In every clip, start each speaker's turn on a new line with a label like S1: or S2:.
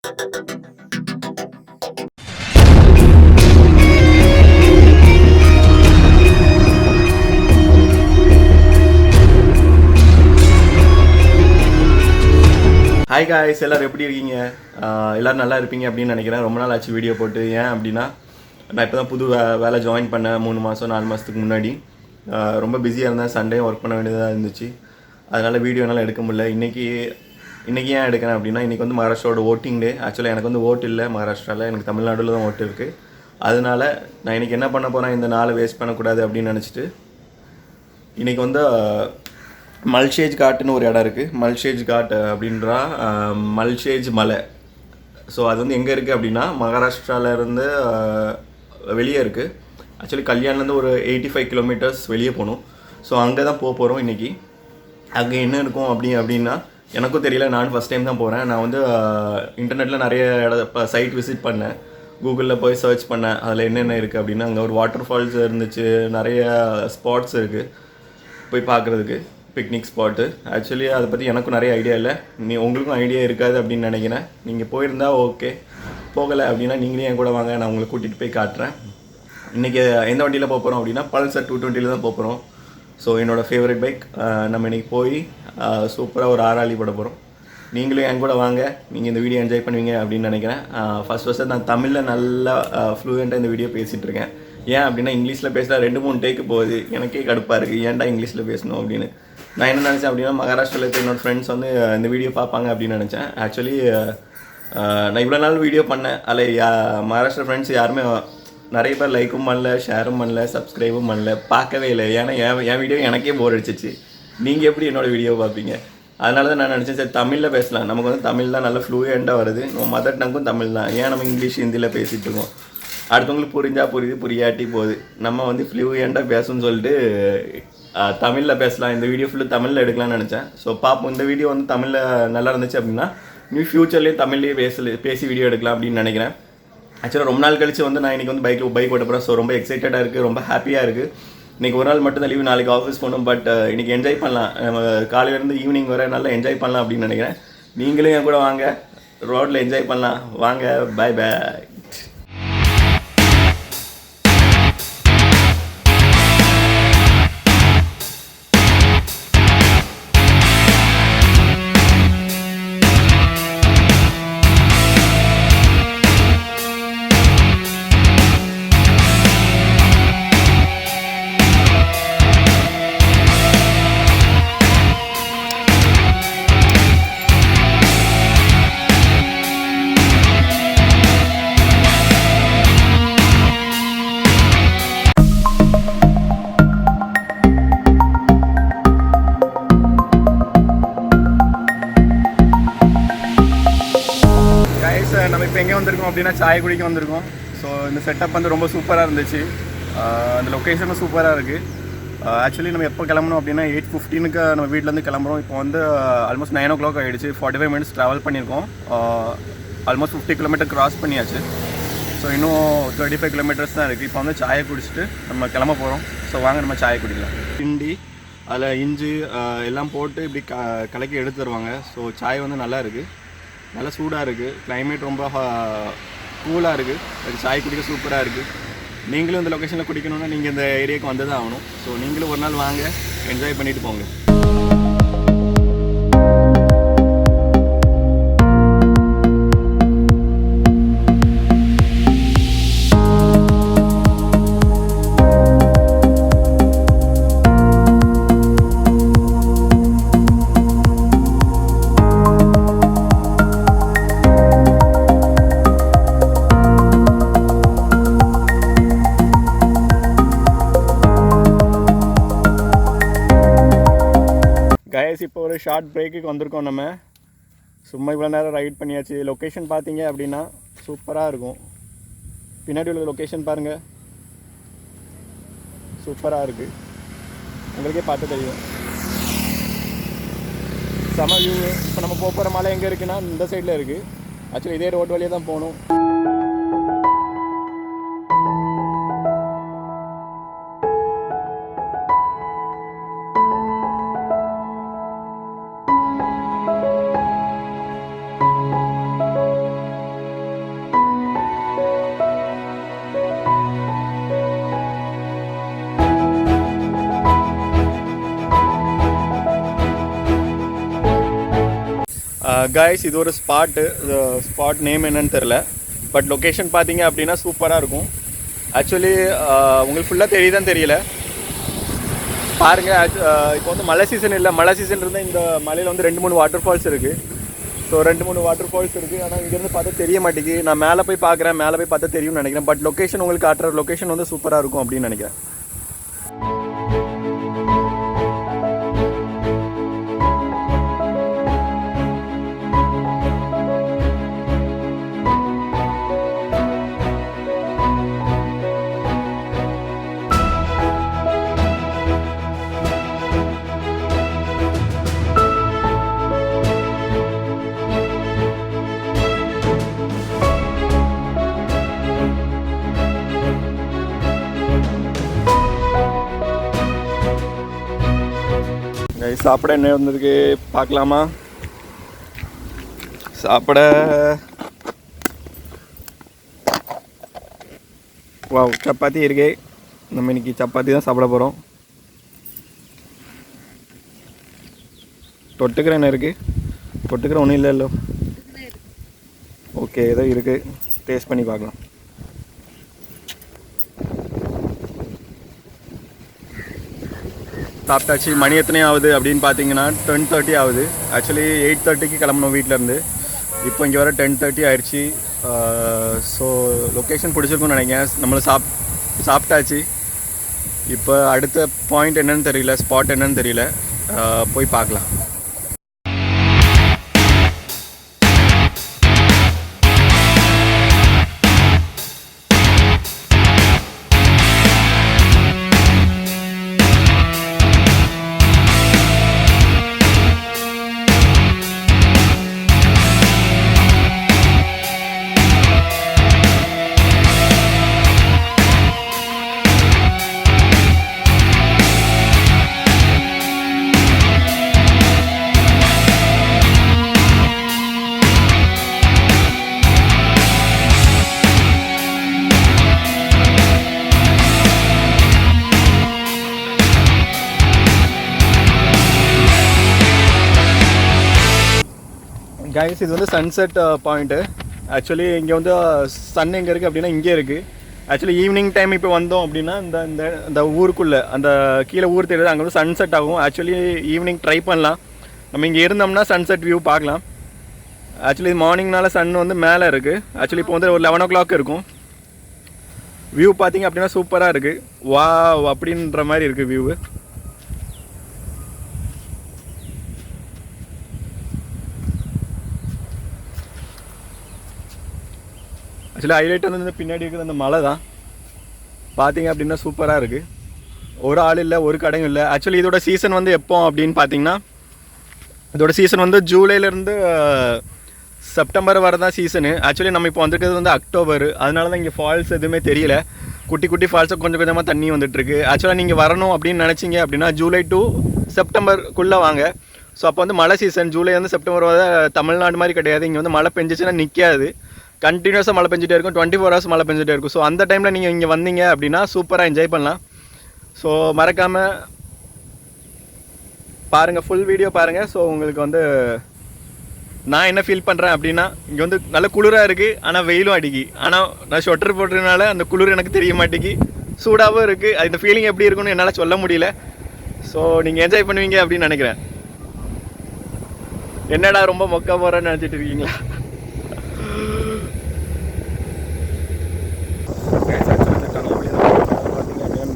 S1: Hi guys, எல்லோரும் எப்படி இருக்கீங்க? எல்லோரும் நல்லா இருப்பீங்க அப்படின்னு நினைக்கிறேன். ரொம்ப நாள் ஆச்சு வீடியோ போட்டு. ஏன் அப்படின்னா, நான் இப்போ தான் புது வேலை ஜாயின் பண்ணேன் 3 மாதம் 4 மாதத்துக்கு முன்னாடி. ரொம்ப பிஸியாக இருந்தேன். சண்டே ஒர்க் பண்ண வேண்டியதாக இருந்துச்சு. அதனால் வீடியோ என்னால் எடுக்க முடியல. இன்றைக்கி ஏன் எடுக்கிறேன் அப்படின்னா, இன்றைக்கி வந்து மகாராஷ்டிராவோட ஓட்டிங் டே. ஆக்சுவலாக எனக்கு வந்து ஓட்டு இல்லை மகாராஷ்டிராவில், எனக்கு தமிழ்நாட்டில் தான் ஓட்டு இருக்குது. அதனால் நான் இன்றைக்கி என்ன பண்ண போகிறேன், இந்த நாளை வேஸ்ட் பண்ணக்கூடாது அப்படின்னு நினச்சிட்டு இன்றைக்கி வந்து மல்ஷேஜ் காட்டுன்னு ஒரு இடம் இருக்குது. மல்ஷேஜ் காட் அப்படின்றா மல்ஷேஜ் மலை. ஸோ அது வந்து எங்கே இருக்குது அப்படின்னா, மகாராஷ்டிராவிலேருந்து வெளியே இருக்குது. ஆக்சுவலி கல்யாண்லேருந்து ஒரு 85 கிலோமீட்டர்ஸ் வெளியே போகணும். ஸோ அங்கே தான் போகிறோம் இன்றைக்கி. அங்கே என்ன இருக்கும் அப்படின்னா எனக்கும் தெரியல. நான் ஃபஸ்ட் டைம் தான் போகிறேன். நான் வந்து இன்டர்நெட்டில் நிறைய சைட் விசிட் பண்ணேன். கூகுளில் போய் சர்ச் பண்ணேன் அதில் என்னென்ன இருக்குது அப்படின்னா, அங்கே ஒரு வாட்டர் ஃபால்ஸ் இருந்துச்சு, நிறைய ஸ்பாட்ஸ் இருக்குது போய் பார்க்குறதுக்கு, பிக்னிக் ஸ்பாட்டு. ஆக்சுவலி அதை பற்றி எனக்கும் நிறைய ஐடியா இல்லை. உங்களுக்கும் ஐடியா இருக்காது அப்படின்னு நினைக்கிறேன். நீங்கள் போயிருந்தால் ஓகே, போகலை அப்படின்னா நீங்களே என் கூட வாங்க, நான் உங்களை கூட்டிகிட்டு போய் காட்டுறேன். இன்றைக்கி எந்த வண்டியில் போகிறோம் அப்படின்னா, பல்சர் 220 தான் போகிறோம். ஸோ என்னோடய ஃபேவரட் பைக். நம்ம இன்றைக்கி போய் சூப்பராக ஒரு ஆராளி பட போகிறோம். நீங்களும் என் கூட வாங்க, நீங்கள் இந்த வீடியோ என்ஜாய் பண்ணுவீங்க அப்படின்னு நினைக்கிறேன். ஃபஸ்ட்டு நான் தமிழில் நல்லா ஃப்ளூயண்ட்டாக இந்த வீடியோ பேசிகிட்டு இருக்கேன். ஏன் அப்படின்னா, இங்கிலீஷில் பேசினா 2-3 டேக்கு போகுது. எனக்கே கடுப்பாக இருக்குது, ஏன்டா இங்கிலீஷில் பேசணும் அப்படின்னு. நான் என்ன நினச்சேன் அப்படின்னா, மகாராஷ்டிராவில் இருக்க என்னோடய ஃப்ரெண்ட்ஸ் வந்து இந்த வீடியோ பார்ப்பாங்க அப்படின்னு நினச்சேன். ஆக்சுவலி நான் இவ்வளோ நாள் வீடியோ பண்ணேன். அதில் மகாராஷ்டிரா ஃப்ரெண்ட்ஸ் யாருமே நிறைய பேர் லைக்கும் பண்ணல, ஷேரும் பண்ணல, சப்ஸ்கிரைபும் பண்ணல, பார்க்கவே இல்லை. ஏன்னா என் வீடியோ எனக்கே போர் அடிச்சிச்சு. நீங்கள் எப்படி என்னோடய வீடியோ பார்ப்பீங்க? அதனால தான் நான் நினச்சேன், சரி தமிழில் பேசலாம். நமக்கு வந்து தமிழ் தான் நல்லா ஃப்ளூயண்ட்டாக வருது. நம்ம மதர் டங்கும் தமிழ் தான். ஏன் நம்ம இங்கிலீஷ் ஹிந்தியில் பேசிகிட்டு இருக்கோம்? அடுத்தவங்களுக்கு புரிஞ்சால் புரியுது, புரியாட்டி போகுது. நம்ம வந்து ஃப்ளூயண்ட்டாக பேசணும்னு சொல்லிட்டு தமிழில் பேசலாம். இந்த வீடியோ ஃபுல்லு தமிழில் எடுக்கலாம்னு நினச்சேன். ஸோ பார்ப்போம். இந்த வீடியோ வந்து தமிழில் நல்லா இருந்துச்சு அப்படின்னா நியூ ஃப்யூச்சர்லேயும் தமிழ்லேயே பேசி வீடியோ எடுக்கலாம் அப்படின்னு நினைக்கிறேன். ஆக்சுவலாக ரொம்ப நாள் கழிச்சு வந்து நான் இன்றைக்கி வந்து பைக் ஓட்ட போகிறேன். ஸோ ரொம்ப எக்ஸைட்டடாக இருக்குது, ரொம்ப ஹாப்பியாக இருக்குது. இன்றைக்கி ஒரு நாள் மட்டும் தான் லீவு, நாளைக்கு ஆஃபீஸ் போகணும். பட் இன்றைக்கி என்ஜாய் பண்ணலாம். நம்ம காலையிலேருந்து ஈவினிங் வரை நல்லா என்ஜாய் பண்ணலாம் அப்படின்னு நினைக்கிறேன். நீங்களும் என் கூட வாங்க, ரோட்டில் என்ஜாய் பண்ணலாம். வாங்க, பாய் பாய். நம்ம இப்போ எங்கே வந்திருக்கோம் அப்படின்னா, சாய் குடிக்க வந்திருக்கோம். ஸோ இந்த செட்டப் வந்து ரொம்ப சூப்பராக இருந்துச்சு. அந்த லொக்கேஷனும் சூப்பராக இருக்குது. ஆக்சுவலி நம்ம எப்போ கிளம்பணும் அப்படின்னா 8:15க்கு நம்ம வீட்டிலேருந்து கிளம்புறோம். இப்போ வந்து ஆல்மோஸ்ட் 9 o'clock ஆகிடுச்சு. 45 minutes ட்ராவல் பண்ணியிருக்கோம். ஆல்மோஸ்ட் 50 கிலோமீட்டர் க்ராஸ் பண்ணியாச்சு. ஸோ இன்னும் 35 கிலோமீட்டர்ஸ் தான் இருக்குது. இப்போ வந்து சாயை குடிச்சிட்டு நம்ம கிளம்ப போகிறோம். ஸோ வாங்க நம்ம சாயை குடிக்கலாம். கிண்டி அதில் இஞ்சி எல்லாம் போட்டு இப்படி கலக்கி எடுத்து தருவாங்க. ஸோ சாய் வந்து நல்லா இருக்குது, நல்லா சூடாக இருக்குது. கிளைமேட் ரொம்ப கூலாக இருக்குது. அது சாய் குடிக்க சூப்பராக இருக்குது. நீங்களும் இந்த லொக்கேஷனில் குடிக்கணுன்னா நீங்கள் இந்த ஏரியாவுக்கு வந்து தான் ஆகணும். ஸோ நீங்களும் ஒரு நாள் வாங்க, என்ஜாய் பண்ணிவிட்டு போங்க. கைஸ், இப்போ ஒரு ஷார்ட் பிரேக்குக்கு வந்திருக்கோம். நம்ம சும்மா இவ்வளோ நேரம் ரைட் பண்ணியாச்சு. லொக்கேஷன் பார்த்தீங்க அப்படின்னா சூப்பராக இருக்கும். பின்னாடி உள்ள லொக்கேஷன் பாருங்கள், சூப்பராக இருக்குது. உங்களுக்கே பார்த்து தெரியும், செம வியூ. இப்போ நம்ம போகிற மலை எங்கே இருக்குன்னா இந்த சைடில் இருக்குது. ஆக்சுவலி இதே ரோட் வழியாக தான் போகணும். கைஸ் இது ஒரு ஸ்பாட் நேம் என்னன்னு தெரில, பட் லொக்கேஷன் பார்த்தீங்க அப்படின்னா சூப்பராக இருக்கும். ஆக்சுவலி உங்களுக்கு ஃபுல்லாக தெரியுதான்னு தெரியல, பாருங்கள். இப்போ வந்து மழை சீசன் இல்லை, மழை சீசன் இருந்தால் இந்த மலையில் வந்து 2-3 வாட்டர் ஃபால்ஸ் இருக்குது. ஸோ 2-3 வாட்டர் ஃபால்ஸ் இருக்குது, ஆனால் இங்கேருந்து பார்த்தா தெரிய மாட்டேங்குது. நான் மேலே போய் பார்க்குறேன், மேலே போய் பார்த்தா தெரியும்னு நினைக்கிறேன். பட் லொக்கேஷன் உங்களுக்கு காட்டுற லொக்கேஷன் வந்து சூப்பராக இருக்கும் அப்படின்னு நினைக்கிறேன். சாப்பிட என்ன வந்திருக்கு பார்க்கலாமா? சாப்பிட வாவ் சப்பாத்தி இருக்கு. நம்ம இன்னைக்கு சப்பாத்தி தான் சாப்பிட போகிறோம். தொட்டுக்கிற என்ன இருக்குது? தொட்டுக்கிற ஒன்றும் இல்லைல்ல. ஓகே, ஏதோ இருக்குது, டேஸ்ட் பண்ணி பார்க்கலாம். சாப்பிட்டாச்சு. மணி எத்தனை ஆகுது அப்படின்னு பார்த்தீங்கன்னா 10:30 ஆகுது. ஆக்சுவலி 8:30க்கு கிளம்பணும் வீட்டிலேருந்து. இப்போ இங்கே வர 10:30 ஆயிடுச்சு. ஸோ லொக்கேஷன் பிடிச்சிருக்குன்னு நினைக்கிறேன். நம்மளை சாப்பிட்டாச்சு. இப்போ அடுத்த பாயிண்ட் என்னன்னு தெரியல, ஸ்பாட் என்னன்னு தெரியல, போய் பார்க்கலாம். கைஸ் இது வந்து சன்செட் பாயிண்ட்டு. ஆக்சுவலி இங்கே வந்து சன் எங்கே இருக்குது அப்படின்னா இங்கே இருக்குது. ஆக்சுவலி ஈவினிங் டைம் இப்போ வந்தோம் அப்படின்னா இந்த இந்த இந்த ஊருக்குள்ளே அந்த கீழே ஊர் தெரியுது, அங்கே வந்து சன்செட் ஆகும். ஆக்சுவலி ஈவினிங் ட்ரை பண்ணலாம். நம்ம இங்கே இருந்தோம்னா சன்செட் வியூ பார்க்கலாம். ஆக்சுவலி மார்னிங்னால சன் வந்து மேலே இருக்குது. ஆக்சுவலி இப்போ வந்து ஒரு 11 o'clock இருக்கும். வியூ பார்த்தீங்க அப்படின்னா சூப்பராக இருக்குது. வா அப்படின்ற மாதிரி இருக்குது வியூவு. ஆக்சுவலி ஹைலைட் வந்து பின்னாடி இருக்கிற அந்த மலை தான். பார்த்தீங்க அப்படின்னா சூப்பராக இருக்குது. ஒரு ஆள் இல்லை, ஒரு கடையும் இல்லை. ஆக்சுவலி இதோட சீசன் வந்து எப்போ அப்படின்னு பார்த்தீங்கன்னா, இதோட சீசன் வந்து ஜூலைலேருந்து செப்டம்பர் வரை தான் சீசனு. ஆக்சுவலி நம்ம இப்போ வந்துருக்கிறது வந்து அக்டோபர். அதனால தான் இங்கே ஃபால்ஸ் எதுவுமே தெரியல. குட்டி குட்டி ஃபால்ஸை கொஞ்சம் கொஞ்சமாக தண்ணி வந்துட்டுருக்கு. ஆக்சுவலாக நீங்கள் வரணும் அப்படின்னு நினச்சிங்க அப்படின்னா ஜூலை டு செப்டம்பருக்குள்ளே வாங்க. ஸோ அப்போ வந்து மழை சீசன். ஜூலை வந்து செப்டம்பர் வரை தமிழ்நாடு மாதிரி கிடையாது. இங்கே வந்து மழை பெஞ்சிச்சுன்னா நிற்காது, கண்டினியூஸாக மழை பெஞ்சிட்டே இருக்கும். 24 hours மழை பெஞ்சிட்டே இருக்கும். ஸோ அந்த டைமில் நீங்கள் இங்கே வந்தீங்க அப்படின்னா சூப்பராக என்ஜாய் பண்ணலாம். ஸோ மறக்காமல் பாருங்கள், ஃபுல் வீடியோ பாருங்கள். ஸோ உங்களுக்கு வந்து நான் என்ன ஃபீல் பண்ணுறேன் அப்படின்னா, இங்கே வந்து நல்ல குளிராக இருக்குது, ஆனால் வெயிலும் அடிக்கி. ஆனால் நான் ஸ்வெட்டர் போட்டதுனால அந்த குளிர் எனக்கு தெரிய மாட்டேங்கி, சூடாகவும் இருக்குது. அந்த ஃபீலிங் எப்படி இருக்குன்னு என்னால் சொல்ல முடியல. ஸோ நீங்கள் என்ஜாய் பண்ணுவீங்க அப்படின்னு நினைக்கிறேன். என்னடா ரொம்ப மொக்க போகிறேன்னு நினச்சிட்டு இருக்கீங்களா?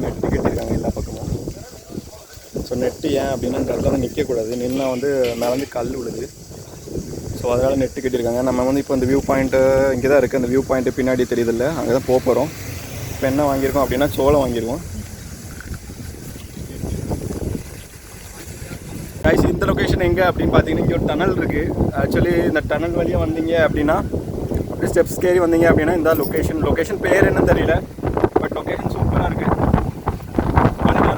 S1: நெட்டு கட்டியிருக்காங்க எல்லா பக்கமும். ஸோ நெட்டு ஏன் அப்படின்னா இந்த இடத்துல வந்து நிற்கக்கூடாது, நின்னா வந்து மேலே வந்து கல் விழுது. ஸோ அதனால் நெட்டு கட்டியிருக்காங்க. நம்ம வந்து இப்போ இந்த வியூ பாயிண்ட்டு இங்கே தான் இருக்குது. அந்த வியூ பாயிண்ட்டு பின்னாடி தெரியுதில்ல, அங்கே தான் போக போகிறோம். இப்போ என்ன வாங்கியிருக்கோம் அப்படின்னா சோளம் வாங்கியிருக்கோம். கைஸ் இந்த லொக்கேஷன் எங்கே அப்படின்னு பார்த்தீங்கன்னா, இங்கே ஒரு டனல் இருக்குது. ஆக்சுவலி இந்த டனல் வழியாக வந்தீங்க அப்படின்னா, அப்படியே ஸ்டெப்ஸ் கேரி வந்தீங்க அப்படின்னா இந்த லொக்கேஷன் பேர் என்னன்னு தெரியல, பட் லொக்கேஷன் சூப்பராக இருக்குது.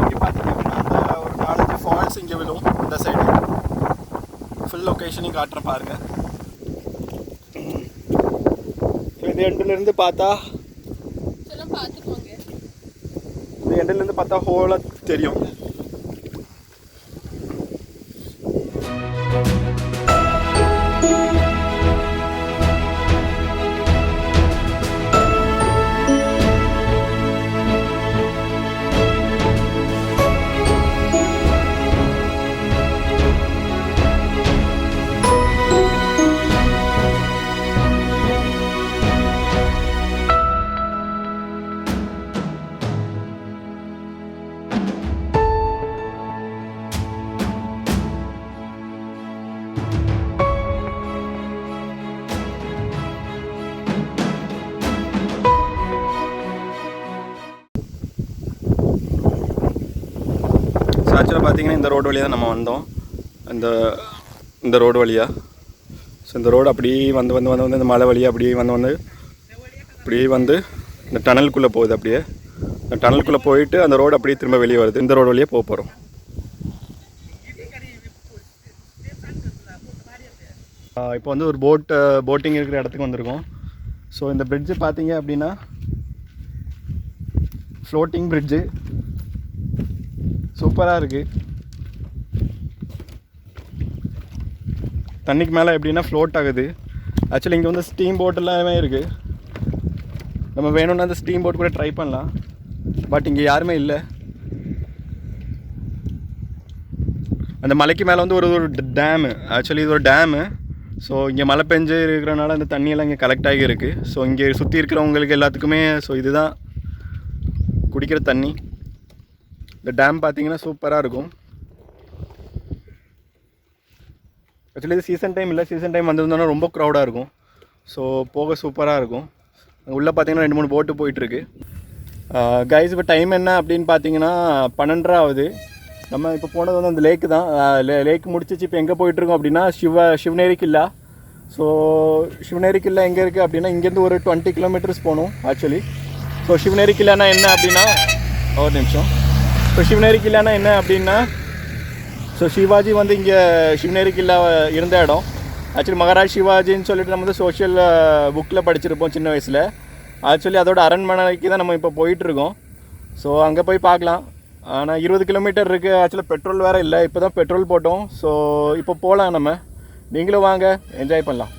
S1: இங்கே பார்த்தீங்க அப்படின்னா அந்த ஒரு 4-5 ஃபால்ஸ் இங்கே விழும். இந்த சைடு ஃபுல் லொக்கேஷனையும் காட்டுறேன் பாருங்கள். இந்த எண்டிலேருந்து பார்த்தா ஹோலாக தெரியும். பக்கத்தில் பார்த்தீங்கன்னா இந்த ரோடு வழியாக தான் நம்ம வந்தோம். இந்த ரோடு வழியாக. ஸோ இந்த ரோடு அப்படியே வந்து இந்த மலை வழியாக அப்படியே வந்து இந்த டனலுக்குள்ளே போகுது. அப்படியே இந்த டனலுக்குள்ளே போயிட்டு அந்த ரோடு அப்படியே திரும்ப வெளியே வருது. இந்த ரோடு வழியாக போக போகிறோம். இப்போ வந்து ஒரு போட்டிங் இருக்கிற இடத்துக்கு வந்திருக்கோம். ஸோ இந்த பிரிட்ஜு பார்த்தீங்க அப்படின்னா ஃப்ளோட்டிங் பிரிட்ஜு சூப்பராக இருக்குது. தண்ணிக்கு மேலே எப்படின்னா ஃப்ளோட் ஆகுது. ஆக்சுவலி இங்கே வந்து ஸ்டீம் போட் எல்லாமே இருக்குது. நம்ம வேணும்னா அந்த ஸ்டீம் போட் கூட ட்ரை பண்ணலாம். பட் இங்கே யாருமே இல்லை. அந்த மலைக்கு மேலே வந்து ஒரு டேமு. ஆக்சுவலி இது ஒரு டேமு. ஸோ இங்கே மழை பெஞ்சு இருக்கிறனால அந்த தண்ணியெல்லாம் இங்கே கலெக்ட் ஆகி இருக்குது. ஸோ இங்கே சுற்றி இருக்கிறவங்களுக்கு எல்லாத்துக்குமே ஸோ இதுதான் குடிக்கிற தண்ணி. இந்த டேம் பார்த்தீங்கன்னா சூப்பராக இருக்கும். ஆக்சுவலி இது சீசன் டைம் இல்லை. சீசன் டைம் வந்திருந்தோன்னா ரொம்ப க்ரௌடாக இருக்கும். ஸோ போக சூப்பராக இருக்கும். உள்ளே பார்த்தீங்கன்னா 2-3 போட்டு போயிட்டுருக்கு. கைஸ் இப்போ டைம் என்ன அப்படின்னு பார்த்தீங்கன்னா 12:30 ஆகுது. நம்ம இப்போ போனது வந்து அந்த லேக்கு தான். லேக் முடிச்சிச்சு. இப்போ எங்கே போயிட்டுருக்கோம் அப்படின்னா shivneri கில்லா. ஸோ shivneri கில்லா எங்கே இருக்குது அப்படின்னா இங்கேருந்து ஒரு 20 கிலோமீட்டர்ஸ் போகணும் ஆக்சுவலி. ஸோ shivneri கில்லானா என்ன அப்படின்னா ஒரு நிமிஷம். ஸோ shivneri கில்லானா என்ன அப்படின்னா ஸோ சிவாஜி வந்து இங்கே shivneri கில்லா இருந்த இடம். ஆக்சுவலி மகாராஜ் சிவாஜின்னு சொல்லிட்டு நம்ம வந்து சோஷியல் புக்கில் படிச்சிருப்போம் சின்ன வயசில். ஆக்சுவலி அதோட அரண்மனைக்கு தான் நம்ம இப்போ போயிட்டுருக்கோம். ஸோ அங்கே போய் பார்க்கலாம். ஆனால் 20 கிலோமீட்டர் இருக்குது. ஆக்சுவலாக பெட்ரோல் வேறு இல்லை. இப்போ தான் பெட்ரோல் போட்டோம். ஸோ இப்போ போகலாம். நம்ம நீங்களும் வாங்க, என்ஜாய் பண்ணலாம்.